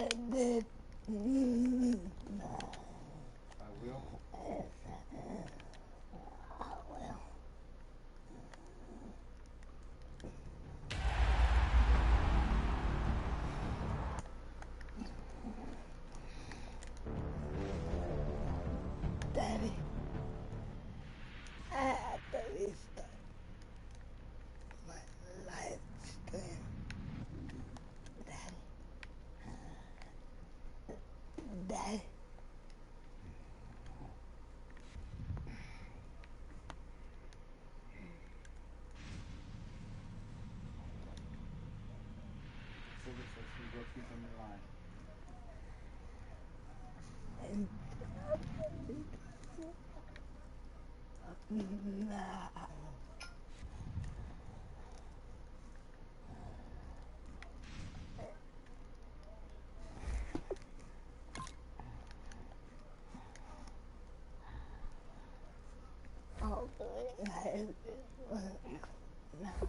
I did. I will. Daddy, I have to restart my live stream. Daddy. Daddy. Sugar says she'll go keep him in line. And nah. Hopefully, live is work now.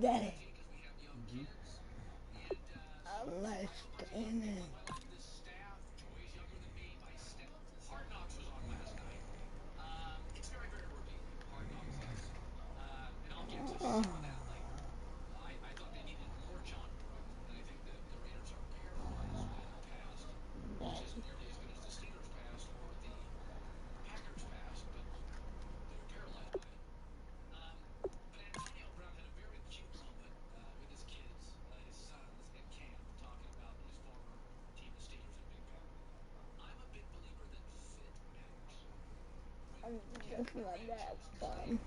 Daddy, Mm-hmm. I'm live streaming. Oh, Daddy. It's not that fun.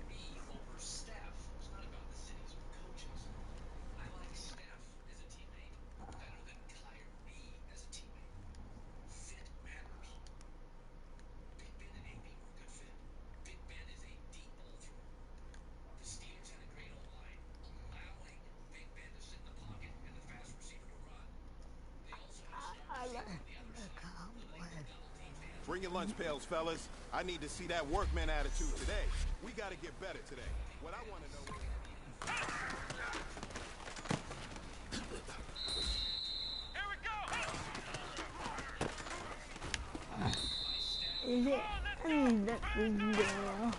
I like the Cowboys. Bring your lunch pails, fellas. I need to see that workman attitude today. We gotta get better today. What I want to know Is it? I need that video.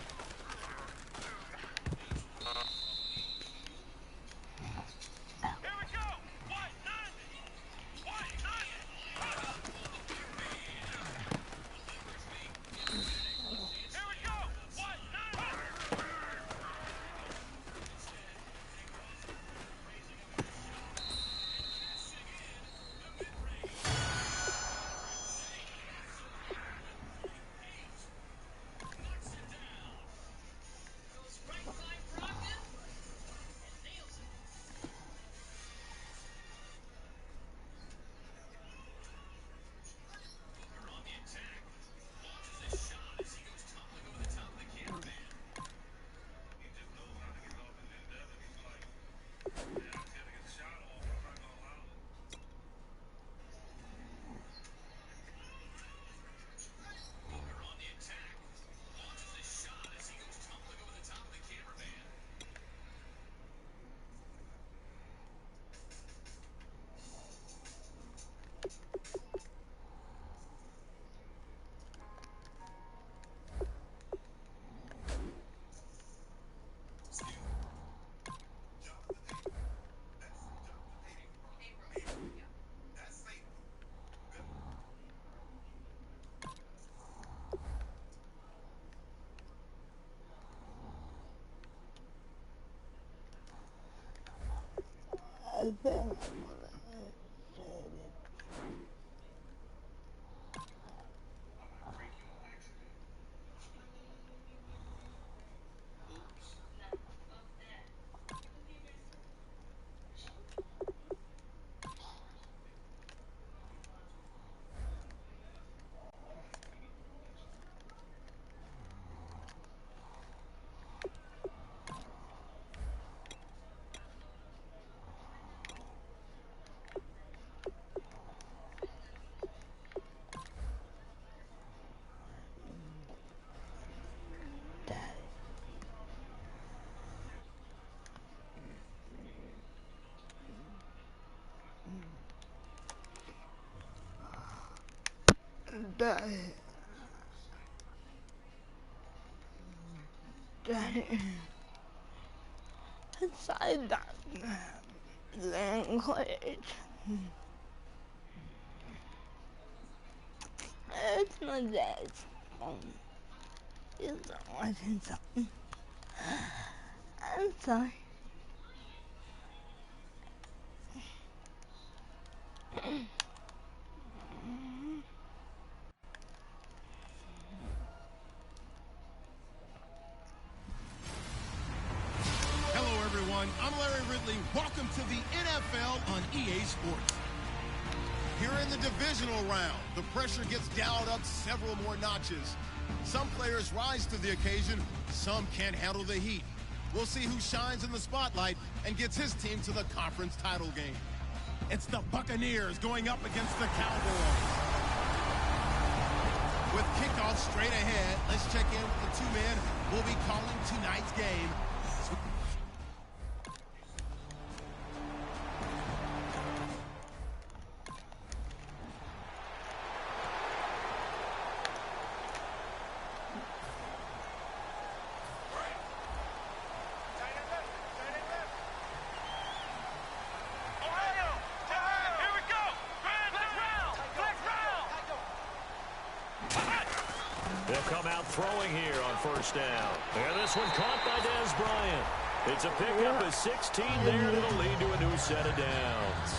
I think I'm gonna set it. Inside that language. It's my dad's phone. He's not watching something. I'm sorry. Hello, everyone. I'm Larry Ridley. Welcome to the NFL on EA Sports. Here in the divisional round, the pressure gets dialed up several more notches. Some players rise to the occasion, some can't handle the heat. We'll see who shines in the spotlight and gets his team to the conference title game. It's the Buccaneers going up against the Cowboys. With kickoff straight ahead, let's check in with the two men who'll be calling tonight's game. They'll come out throwing here on first down. And this one caught by Dez Bryant. It's a pickup of 16 there, and it'll lead to a new set of downs.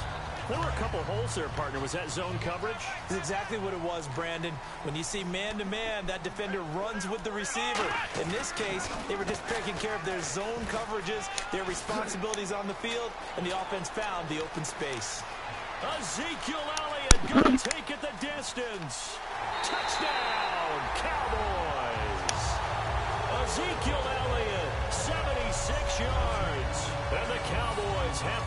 There were a couple holes there, partner. Was that zone coverage? That's exactly what it was, Brandon. When you see man-to-man, that defender runs with the receiver. In this case, they were just taking care of their zone coverages, their responsibilities on the field, and the offense found the open space. Ezekiel Elliott going to take it the distance. Touchdown, Cowboys. Ezekiel Elliott, 76 yards. And the Cowboys have...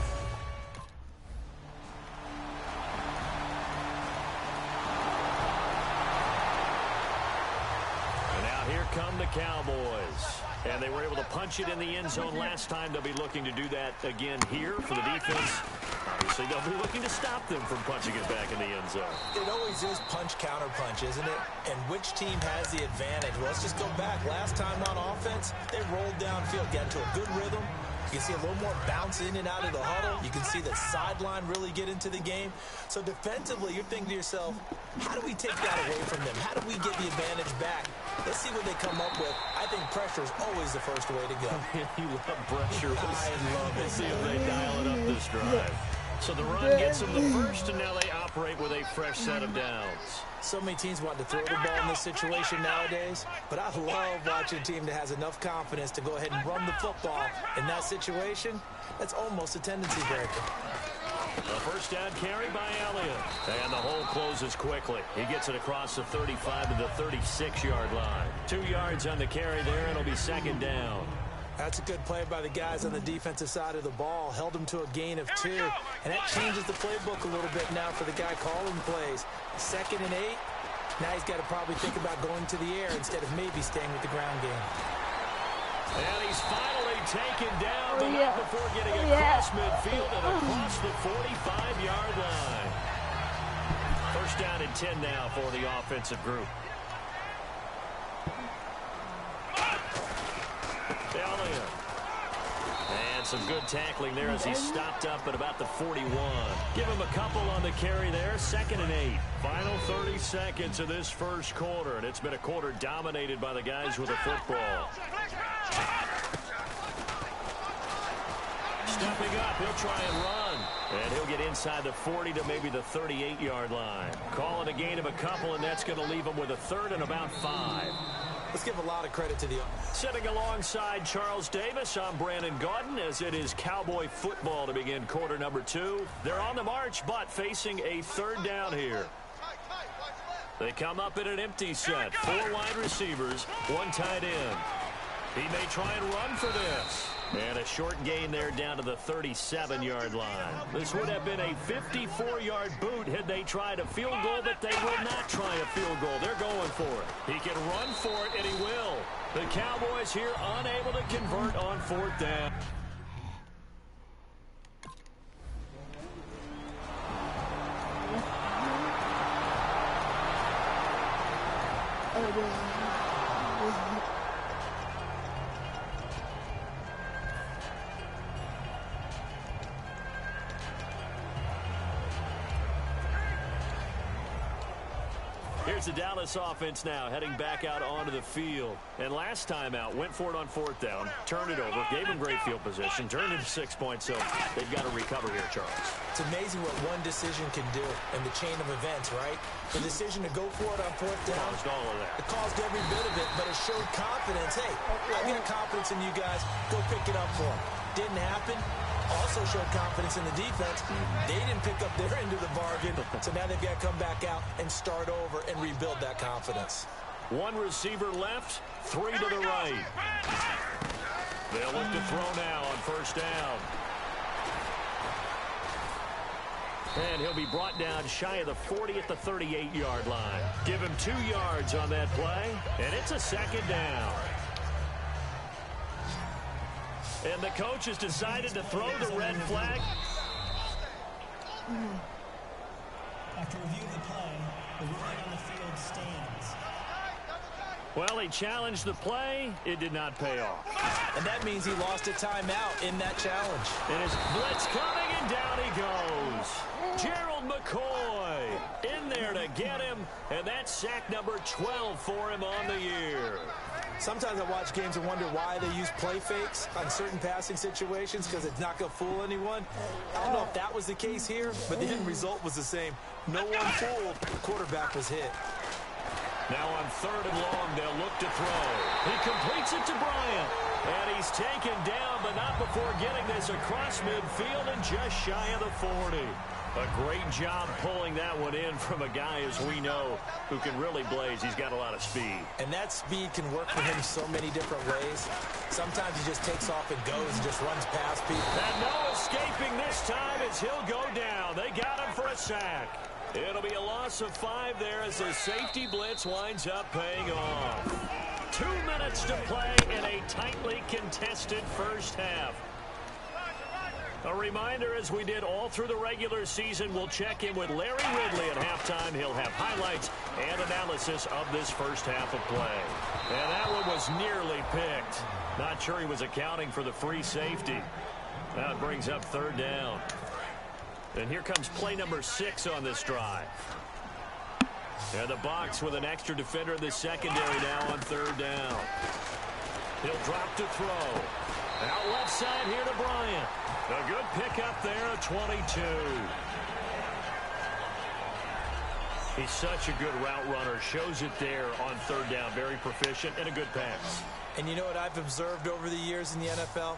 And now here come the Cowboys. And they were able to punch it in the end zone last time. They'll be looking to do that again here for the defense. Obviously, they'll be looking to stop them from punching it back in the end zone. It always is punch-counter-punch, isn't it? And which team has the advantage? Well, let's just go back. Last time on offense, they rolled downfield, got into a good rhythm. You can see a little more bounce in and out of the huddle. You can see the sideline really get into the game. So defensively, you're thinking to yourself, how do we take that away from them? How do we get the advantage back? Let's see what they come up with. I think pressure is always the first way to go. You love pressure. I love it. We'll see if they dial it up this drive. So the run gets them the first, and now they operate with a fresh set of downs. So many teams want to throw the ball in this situation nowadays, but I love watching a team that has enough confidence to go ahead and run the football. In that situation, that's almost a tendency breaker. A first down carry by Elliott. And the hole closes quickly. He gets it across the 35 to the 36-yard line. 2 yards on the carry there, and it'll be second down. That's a good play by the guys on the defensive side of the ball. Held them to a gain of 2. And that changes the playbook a little bit now for the guy calling plays. 2nd and 8. Now he's got to probably think about going to the air instead of maybe staying with the ground game. And he's finally taken down, but not before getting across midfield and across the 45-yard line. First down and 10 now for the offensive group. Elliott. And some good tackling there as he stopped up at about the 41. Give him a couple on the carry there. 2nd and 8. Final 30 seconds of this first quarter, and it's been a quarter dominated by the guys with the football. Stepping up, he'll try and run. And he'll get inside the 40 to maybe the 38-yard line. Calling a gain of a couple, and that's going to leave him with a 3rd and about 5. Let's give a lot of credit to the... Sitting alongside Charles Davis, I'm Brandon Gaudin, as it is Cowboy football to begin quarter number 2. They're on the march, but facing a 3rd down here. They come up in an empty set. 4 wide receivers, 1 tight end. He may try and run for this. And a short gain there down to the 37-yard line. This would have been a 54-yard boot had they tried a field goal, but they will not try a field goal. They're going for it. He can run for it, and he will. The Cowboys here unable to convert on 4th down. Here's the Dallas offense now heading back out onto the field. And last time out, went for it on 4th down, turned it over, gave them great field position, turned into 6 points, so they've got to recover here, Charles. It's amazing what one decision can do in the chain of events, right? The decision to go for it on 4th down. Caused all of that. It caused every bit of it, but it showed confidence. Hey, I got confidence in you guys. Go pick it up for them. Didn't happen. Also showed confidence in the defense. They didn't pick up their end of the bargain, so now they've got to come back out and start over and rebuild that confidence. One receiver left, 3 to the right. They'll look to throw now on 1st down. And he'll be brought down shy of the 40 at the 38-yard line. Give him 2 yards on that play, and it's a 2nd down. And the coach has decided to throw the red flag. After review of the play, the ruling on the field stands. Well, he challenged the play. It did not pay off. And that means he lost a timeout in that challenge. And his blitz coming, and down he goes. Gerald McCoy in there to get him, and that's sack number 12 for him on the year. Sometimes I watch games and wonder why they use play fakes on certain passing situations, because it's not going to fool anyone. I don't know if that was the case here, but the end result was the same. No one fooled. The quarterback was hit. Now on 3rd and long, they'll look to throw. He completes it to Bryant. And he's taken down, but not before getting this across midfield and just shy of the 40. A great job pulling that one in from a guy, as we know, who can really blaze. He's got a lot of speed. And that speed can work for him so many different ways. Sometimes he just takes off and goes and just runs past people. And no escaping this time as he'll go down. They got him for a sack. It'll be a loss of 5 there as the safety blitz winds up paying off. 2 minutes to play in a tightly contested first half. A reminder, as we did all through the regular season, we'll check in with Larry Ridley at halftime. He'll have highlights and analysis of this first half of play. And that one was nearly picked. Not sure he was accounting for the free safety. That brings up 3rd down. And here comes play number 6 on this drive. And the box with an extra defender in the secondary now on 3rd down. He'll drop to throw. Out left side here to Bryant. A good pickup there at 22. He's such a good route runner. Shows it there on 3rd down. Very proficient and a good pass. And you know what I've observed over the years in the NFL?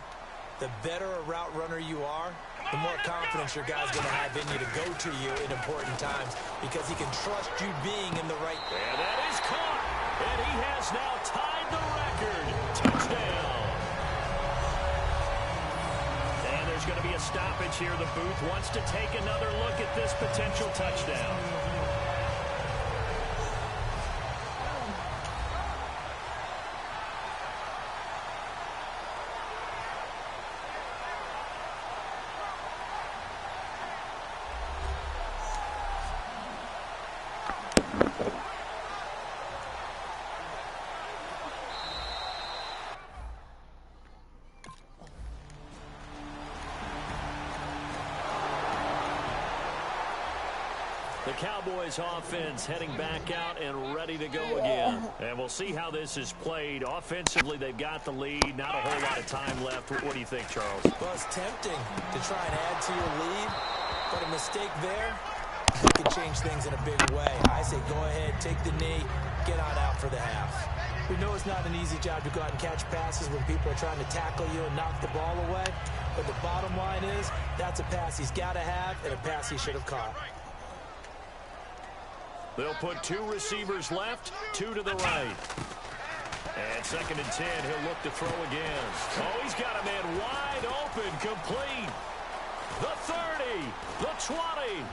The better a route runner you are, the more confidence your guy's going to have in you to go to you in important times, because he can trust you being in the right. And that is caught. And he has now tied the record. Touchdown. And there's going to be a stoppage here. The booth wants to take another look at this potential touchdown. The Cowboys offense heading back out and ready to go again. And we'll see how this is played. Offensively, they've got the lead. Not a whole lot of time left. What do you think, Charles? Well, it's tempting to try and add to your lead, but a mistake there can change things in a big way. I say go ahead, take the knee, get on out for the half. We know it's not an easy job to go out and catch passes when people are trying to tackle you and knock the ball away. But the bottom line is that's a pass he's got to have and a pass he should have caught. They'll put 2 receivers left, 2 to the right. And 2nd and 10, he'll look to throw again. Oh, he's got a man wide open, complete. The 30, the 20.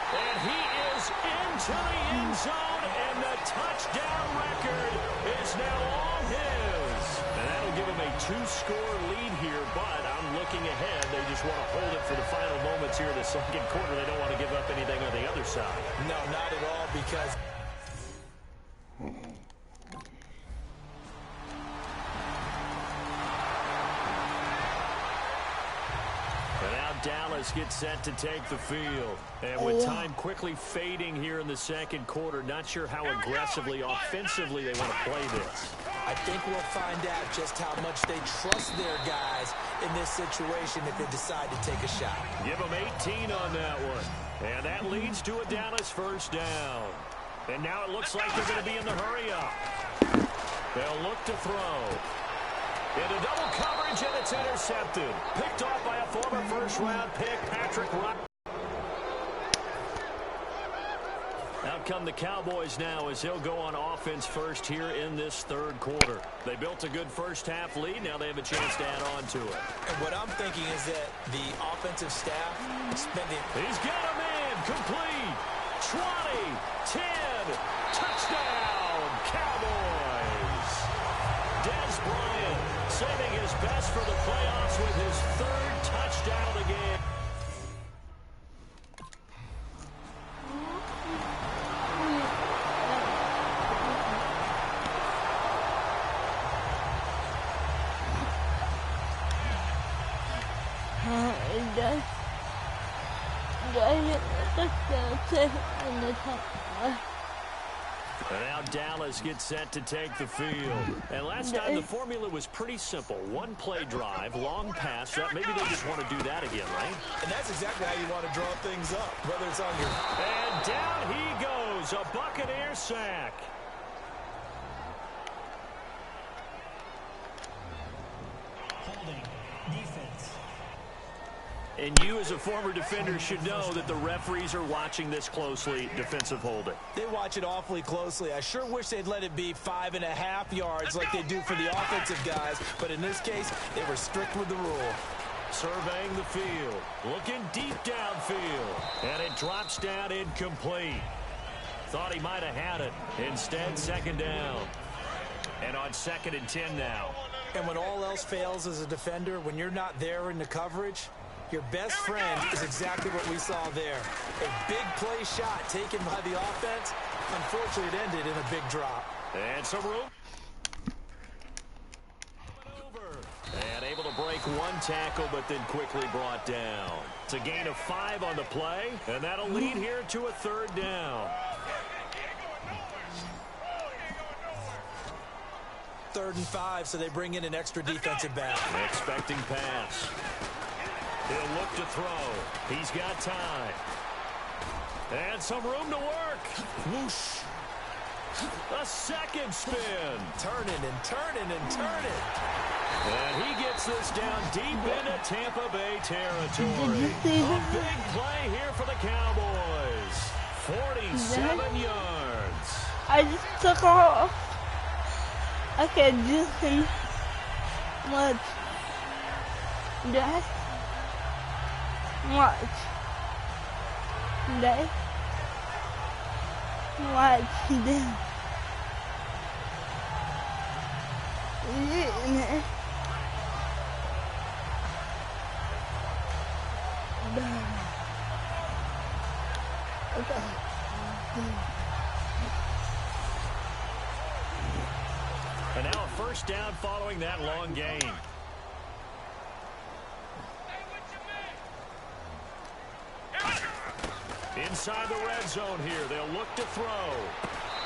And he is into the end zone, and the touchdown record is now all his. And that'll give him a 2-score lead here, but I'm looking ahead. They just want to hold it for the final moments here in the 2nd quarter. They don't want to give up anything on the other side. No, not at all, because And now Dallas gets set to take the field. And with time quickly fading here in the second quarter, not sure how aggressively, offensively they want to play this. I think we'll find out just how much they trust their guys in this situation if they decide to take a shot. Give them 18 on that one. And that leads to a Dallas first down. And now it looks like they're going to be in the hurry-up. They'll look to throw. Into double coverage, and it's intercepted. Picked off by a former first-round pick, Patrick Rock. Out come the Cowboys now as they'll go on offense first here in this third quarter. They built a good first-half lead. Now they have a chance to add on to it. And what I'm thinking is that the offensive staff spending... He's got a man complete. 20, 10, touchdown, Cowboys. Dez Bryant saving his best for the playoffs with his third touchdown of the game. And now Dallas gets set to take the field. And last time the formula was pretty simple. One play drive, long pass. Maybe they just want to do that again, right? And that's exactly how you want to draw things up, whether it's on your... And down he goes, a Buccaneer sack. Holding. Defense. And you as a former defender should know that the referees are watching this closely, defensive holding. They watch it awfully closely. I sure wish they'd let it be 5.5 yards like they do for the offensive guys, but in this case, they were strict with the rule. Surveying the field, looking deep downfield, and it drops down incomplete. Thought he might have had it. Instead, second down. And on 2nd and 10 now. And when all else fails as a defender, when you're not there in the coverage, your best friend is exactly what we saw there. A big play shot taken by the offense. Unfortunately, it ended in a big drop. And some room. And able to break one tackle, but then quickly brought down. It's a gain of 5 on the play, and that'll lead here to a third down. 3rd and 5, so they bring in an extra defensive back. Expecting pass. He'll look to throw. He's got time. And some room to work. Whoosh. A second spin. Turning and turning and turning. And he gets this down deep into Tampa Bay territory. A big play here for the Cowboys. 47 yards. I just took off. Okay, just much. Just much. That much. Then. And now a first down following that long gain. Inside the red zone here, they'll look to throw.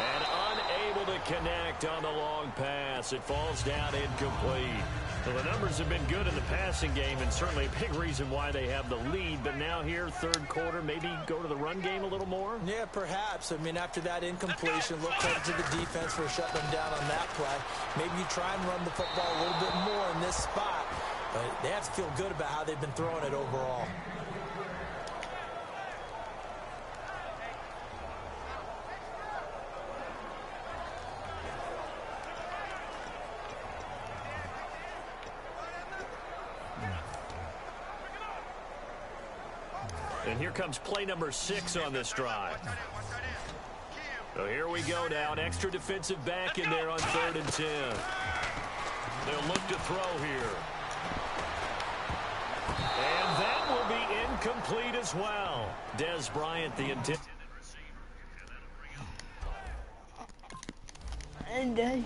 And unable to connect on the long pass. It falls down incomplete. So the numbers have been good in the passing game, and certainly a big reason why they have the lead. But now here, third quarter, maybe go to the run game a little more? Yeah, perhaps. I mean, after that incompletion, look credit to the defense for shutting them down on that play. Maybe you try and run the football a little bit more in this spot. But they have to feel good about how they've been throwing it overall. And here comes play number 6 on this drive. So here we go now. An extra defensive back in there on 3rd and 10. They'll look to throw here. And that will be incomplete as well. Dez Bryant, the intended receiver. And then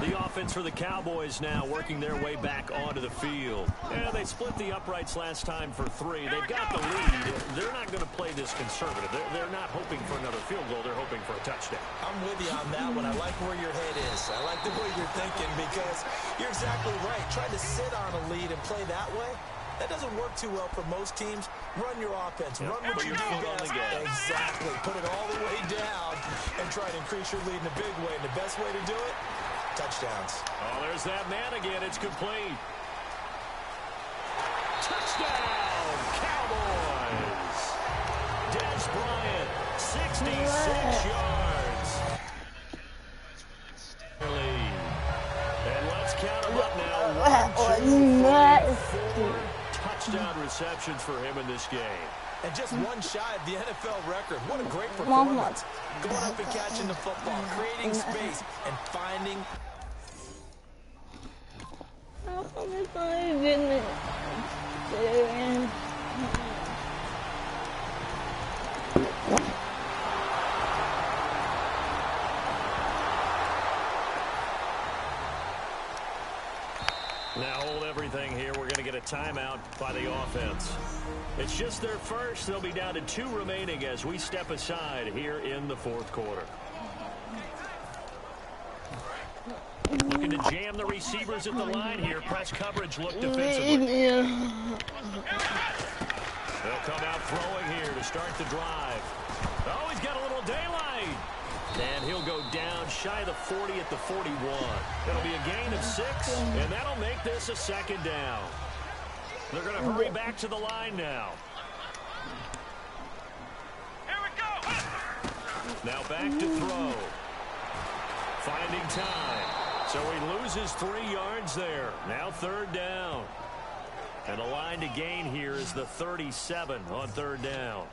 The offense for the Cowboys now working their way back onto the field. Yeah, they split the uprights last time for 3. They've got the lead. They're not going to play this conservative. They're not hoping for another field goal. They're hoping for a touchdown. I'm with you on that one. I like where your head is. I like the way you're thinking because you're exactly right. Trying to sit on a lead and play that way, that doesn't work too well for most teams. Run your offense. Run what you do best. Exactly. Put it all the way down and try to increase your lead in a big way. And the best way to do it, touchdowns. Oh, there's that man again. It's complete. Touchdown, Cowboys. Des Bryant, 66 yards. And let's count him up now. 4 touchdown receptions for him in this game. And just one shy of the NFL record. What a great performance. Going up and catching the football, creating space, and finding... Oh my goodness. Now hold everything here. We're going to get a timeout by the offense. It's just their first. They'll be down to 2 remaining as we step aside here in the 4th quarter. Looking to jam the receivers at the line here. Press coverage look defensively. They'll come out throwing here to start the drive. Oh, he's got a little daylight. And he'll go down shy of the 40 at the 41. It'll be a gain of 6, and that'll make this a 2nd down. They're going to hurry back to the line now. Here we go. Now back to throw. Finding time. So he loses 3 yards there. Now 3rd down. And the line to gain here is the 37 on 3rd down.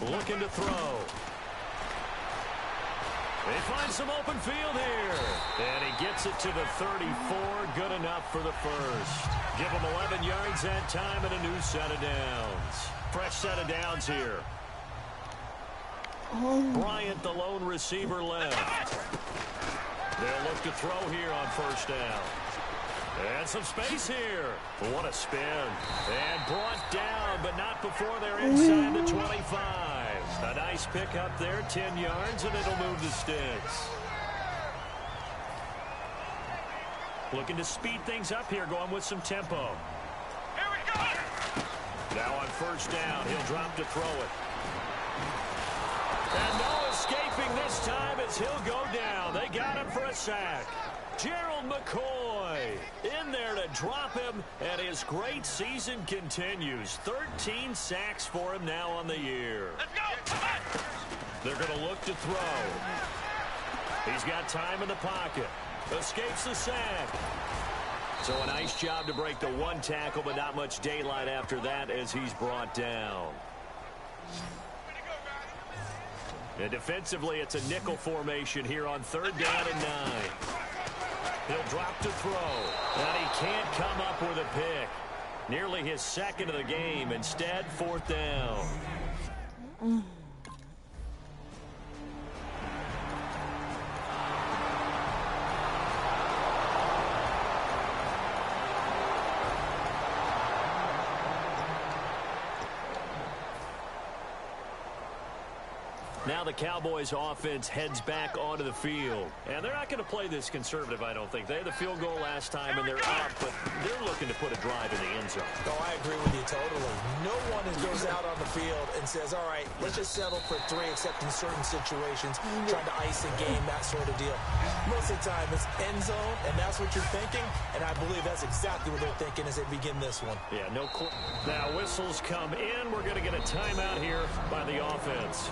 Looking to throw. They find some open field here. And he gets it to the 34. Good enough for the first. Give him 11 yards that time and a new set of downs. Fresh set of downs here. Bryant, the lone receiver, left. They'll look to throw here on 1st down. And some space here. What a spin. And brought down, but not before they're inside the 25. A nice pick up there, 10 yards, and it'll move the sticks. Looking to speed things up here, going with some tempo. Here we go. Now on 1st down, he'll drop to throw it. And no escaping this time as he'll go down. They got him for a sack. Gerald McCoy in there to drop him, and his great season continues. 13 sacks for him now on the year. Let's go. They're going to look to throw. He's got time in the pocket. Escapes the sack. So a nice job to break the 1 tackle, but not much daylight after that as he's brought down. And defensively, it's a nickel formation here on 3rd down and 9. He'll drop to throw. And he can't come up with a pick. Nearly his 2nd of the game. Instead, 4th down. Now the Cowboys offense heads back onto the field. And they're not going to play this conservative, I don't think. They had the field goal last time, and they're up, but they're looking to put a drive in the end zone. Oh, I agree with you totally. No one goes out on the field and says, all right, let's just settle for 3, except in certain situations, trying to ice a game, that sort of deal. Most of the time, it's end zone, and that's what you're thinking, and I believe that's exactly what they're thinking as they begin this one. Yeah, no. Now whistles come in. We're going to get a timeout here by the offense.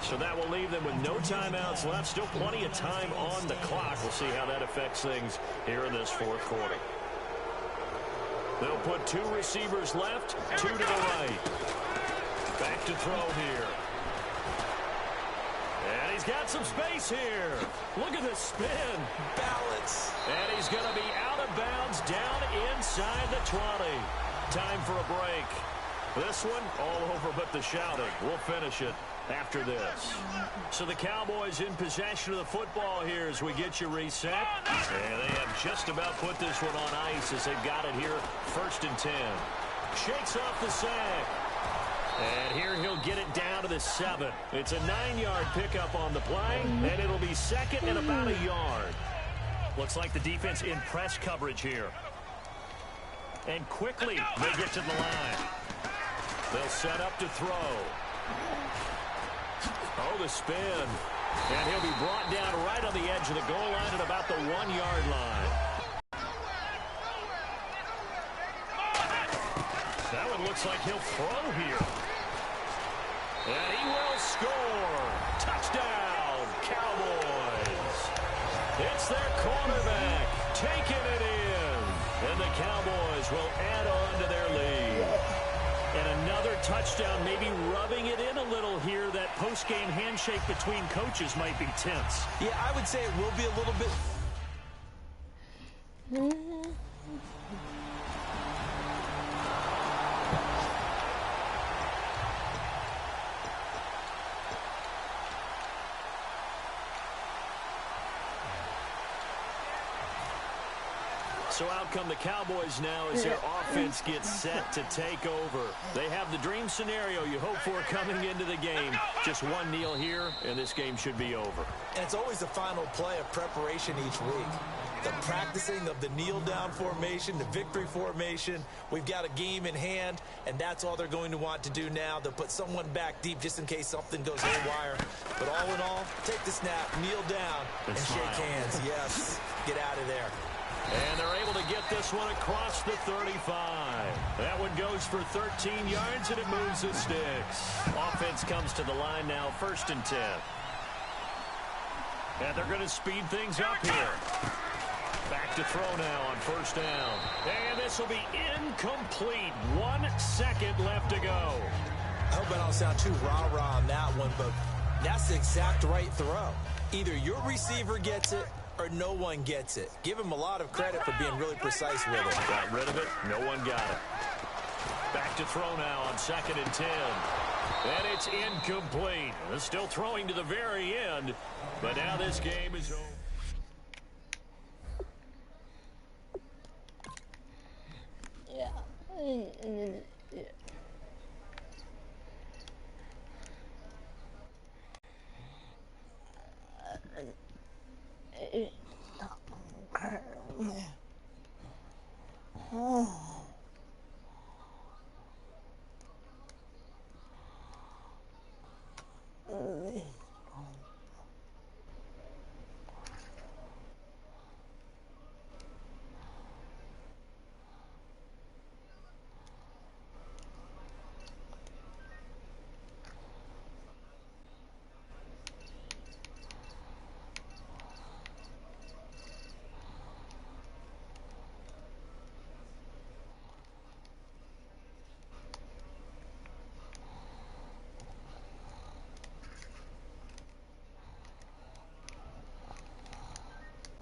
So that will leave them with no timeouts left. Still plenty of time on the clock. We'll see how that affects things here in this 4th quarter. They'll put 2 receivers left, 2 to the right. Back to throw here. And he's got some space here. Look at this spin. Balance. And he's going to be out of bounds down inside the 20. Time for a break. This one, all over but the shouting. We'll finish it after this. So the Cowboys in possession of the football here as we get you reset. And they have just about put this one on ice as they've got it here, 1st and 10. Shakes off the sack. And here he'll get it down to the 7. It's a 9-yard pickup on the play, and it'll be 2nd and about a yard. Looks like the defense in press coverage here. And quickly they get to the line. They'll set up to throw. Oh, the spin. And he'll be brought down right on the edge of the goal line at about the 1-yard line. That one looks like he'll throw here. And he will score. Touchdown, Cowboys. It's their quarterback taking it in. And the Cowboys will add on to their lead. And another touchdown, maybe rubbing it in a little here. That post-game handshake between coaches might be tense. Yeah, I would say it will be a little bit. So out come the Cowboys now as their offense gets set to take over. They have the dream scenario you hope for coming into the game. Just one kneel here, and this game should be over. And it's always the final play of preparation each week. The practicing of the kneel-down formation, the victory formation. We've got a game in hand, and that's all they're going to want to do now. They'll put someone back deep just in case something goes haywire. But all in all, take the snap, kneel down, and shake hands. Yes, get out of there. And they're able to get this one across the 35. That one goes for 13 yards, and it moves the sticks. Offense comes to the line now, 1st and 10. And they're going to speed things up here. Back to throw now on 1st down. And this will be incomplete. 1 second left to go. I hope I don't sound too rah-rah on that one, but that's the exact right throw. Either your receiver gets it or no one gets it. Give him a lot of credit for being really precise with it. Got rid of it. No one got it. Back to throw now on 2nd and 10. And it's incomplete. They're still throwing to the very end. But now this game is over. Oh.